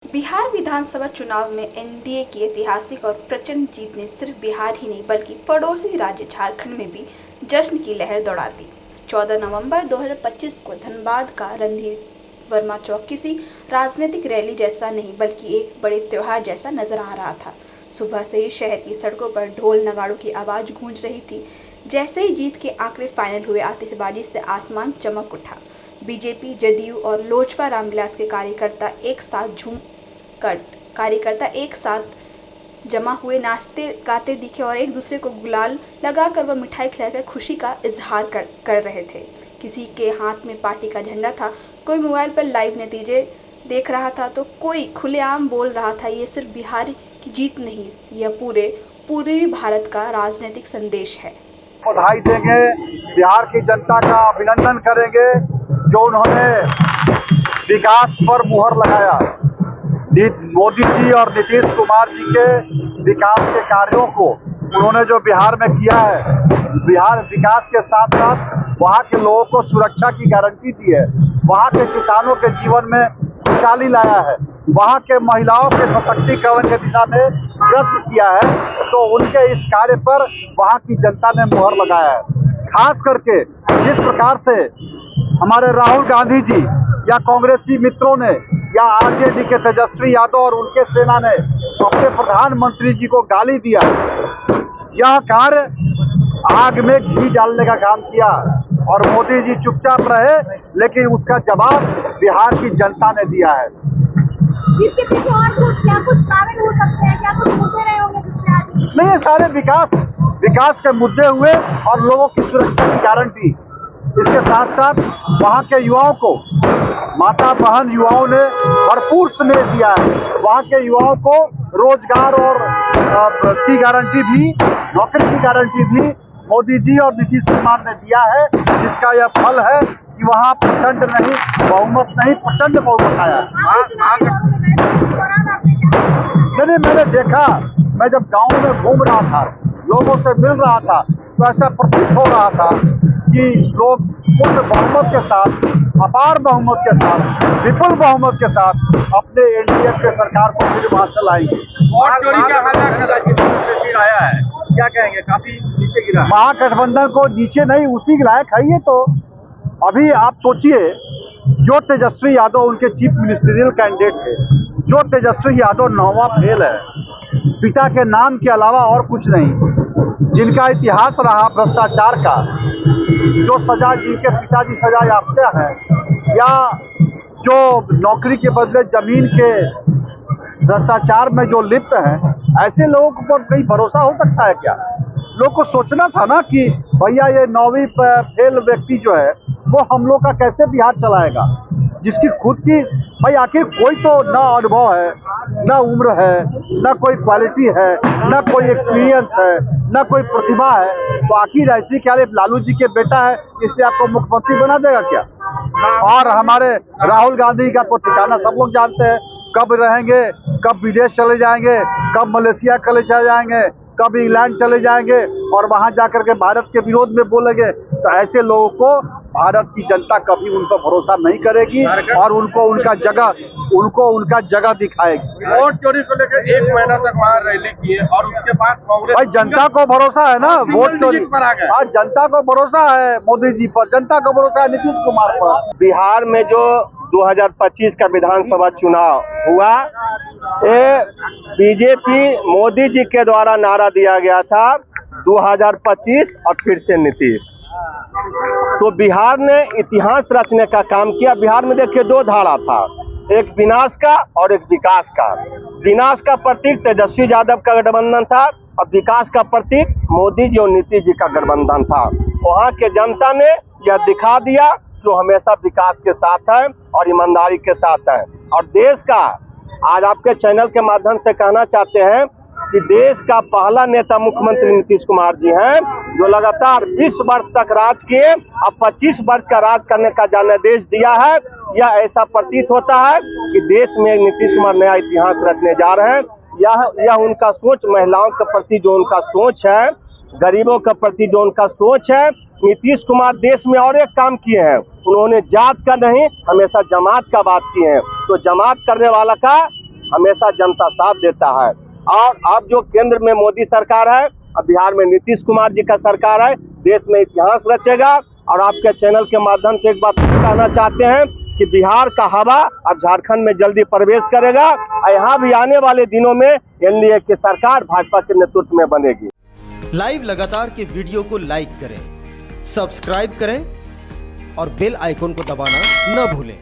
बिहार विधानसभा चुनाव में एनडीए की ऐतिहासिक और प्रचंड जीत ने सिर्फ बिहार ही नहीं बल्कि पड़ोसी राज्य झारखंड में भी जश्न की लहर दौड़ा दी। 14 नवंबर 2025 को धनबाद का रणधीर वर्मा चौक किसी राजनीतिक रैली जैसा नहीं बल्कि एक बड़े त्योहार जैसा नजर आ रहा था। सुबह से ही शहर की सड़कों पर ढोल नगाड़ों की आवाज गूंज रही थी। जैसे ही जीत के आंकड़े फाइनल हुए, आतिशबाजी से आसमान चमक उठा। बीजेपी, जदयू और लोजपा रामविलास के कार्यकर्ता एक साथ जमा हुए, नाचते गाते दिखे और एक दूसरे को गुलाल लगाकर व मिठाई खिलाकर खुशी का इजहार कर रहे थे। किसी के हाथ में पार्टी का झंडा था, कोई मोबाइल पर लाइव नतीजे देख रहा था तो कोई खुलेआम बोल रहा था, ये सिर्फ बिहार की जीत नहीं, यह पूरे भारत का राजनीतिक संदेश है। बधाई देंगे, बिहार की जनता का अभिनंदन करेंगे जो उन्होंने विकास पर मुहर लगाया। मोदी जी और नीतीश कुमार जी के विकास के कार्यों को उन्होंने जो बिहार में किया है, बिहार विकास के साथ साथ वहाँ के लोगों को सुरक्षा की गारंटी दी है, वहाँ के किसानों के जीवन में खुशहाली लाया है, वहाँ के महिलाओं के सशक्तिकरण के दिशा में प्रयत्न किया है, तो उनके इस कार्य पर वहाँ की जनता ने मुहर लगाया है। खास करके जिस प्रकार से हमारे राहुल गांधी जी या कांग्रेसी मित्रों ने या आरजेडी के तेजस्वी यादव और उनके सेना ने अपने प्रधानमंत्री जी को गाली दिया, यह कार्य आग में घी डालने का काम किया और मोदी जी चुपचाप रहे, लेकिन उसका जवाब बिहार की जनता ने दिया है। इसके पीछे और क्या कुछ कारण हो सकते हैं, क्या कुछ मुद्दे रहे होंगे जिससे नहीं, ये सारे विकास के मुद्दे हुए और लोगों की सुरक्षा की गारंटी। इसके साथ साथ वहाँ के युवाओं को, माता बहन युवाओं ने भरपूर स्नेह दिया है। वहाँ के युवाओं को रोजगार और की गारंटी भी, नौकरी की गारंटी भी मोदी जी और नीतीश कुमार ने दिया है, जिसका यह फल है कि वहाँ प्रचंड नहीं, बहुमत नहीं, प्रचंड बहुमत आया है। मैंने देखा, मैं जब गाँव में घूम रहा था, लोगों से मिल रहा था, तो ऐसा प्रतीत हो रहा था कि लोग पूर्ण बहुमत के साथ, अपार बहुमत के साथ, विपुल बहुमत के साथ अपने एनडीए के सरकार को फिर वहां लाएंगे। वोट चोरी का आया है, क्या कहेंगे? काफी नीचे गिरा। महागठबंधन को नीचे नहीं, उसी के लायक है ये। तो अभी आप सोचिए, जो तेजस्वी यादव उनके चीफ मिनिस्टरियल कैंडिडेट थे, जो तेजस्वी यादव 9वां फेल है, पिता के नाम के अलावा और कुछ नहीं, जिनका इतिहास रहा भ्रष्टाचार का, जो सजा, जिनके पिताजी सजा याफ्ता है, या जो नौकरी के बदले जमीन के भ्रष्टाचार में जो लिप्त हैं, ऐसे लोगों पर कहीं भरोसा हो सकता है क्या? लोग को सोचना था ना कि भैया ये 9वीं फेल व्यक्ति जो है वो हम लोग का कैसे बिहार चलाएगा, जिसकी खुद की, भाई आखिर कोई तो ना अनुभव है, ना उम्र है, ना कोई क्वालिटी है, ना कोई एक्सपीरियंस है, ना कोई प्रतिभा है, तो आखिर ऐसी क्या लालू जी के बेटा है इसलिए आपको मुख्यमंत्री बना देगा क्या? और हमारे राहुल गांधी का तो ठिकाना सब लोग जानते हैं, कब रहेंगे, कब विदेश चले जाएंगे, कब मलेशिया चले जाएंगे, कब इंग्लैंड चले जाएंगे और वहां जाकर के भारत के विरोध में बोलेंगे। तो ऐसे लोगों को भारत की जनता कभी उन पर भरोसा नहीं करेगी और उनको उनका जगह दिखाएगी। वोट चोरी को लेकर 1 महीना तक वहाँ रैली की है और उसके बाद कांग्रेस, भाई जनता को भरोसा है ना, वोट चोरी पर आ गए। हाँ, जनता को भरोसा है मोदी जी पर, जनता को भरोसा है नीतीश कुमार पर। बिहार में जो 2025 का विधानसभा चुनाव हुआ, ये बीजेपी मोदी जी के द्वारा नारा दिया गया था 2025 और फिर से नीतीश। तो बिहार ने इतिहास रचने का काम किया। बिहार में देखिए 2 धारा था, एक विनाश का और एक विकास का। विनाश का प्रतीक तेजस्वी यादव का गठबंधन था और विकास का प्रतीक मोदी जी और नीतीश जी का गठबंधन था। वहाँ के जनता ने यह दिखा दिया जो हमेशा विकास के साथ है और ईमानदारी के साथ है। और देश का, आज आपके चैनल के माध्यम से कहना चाहते हैं कि देश का पहला नेता मुख्यमंत्री नीतीश कुमार जी हैं, जो लगातार 20 वर्ष तक राज किए, अब 25 वर्ष का राज करने का जनादेश दिया है। यह ऐसा प्रतीत होता है कि देश में नीतीश कुमार नया इतिहास रचने जा रहे हैं। यह उनका सोच, महिलाओं के प्रति जो उनका सोच है, गरीबों के प्रति जो उनका सोच है। नीतीश कुमार देश में और एक काम किए हैं, उन्होंने जात का नहीं, हमेशा जमात का बात की है। तो जमात करने वाला का हमेशा जनता साथ देता है। और अब जो केंद्र में मोदी सरकार है, अब बिहार में नीतीश कुमार जी का सरकार है, देश में इतिहास रचेगा। और आपके चैनल के माध्यम से एक बात कहना चाहते हैं कि बिहार का हवा अब झारखंड में जल्दी प्रवेश करेगा और यहाँ भी आने वाले दिनों में एनडीए की सरकार भाजपा के नेतृत्व में बनेगी। लाइव लगातार के वीडियो को लाइक करें, सब्सक्राइब करें और बेल आइकन को दबाना न भूलें।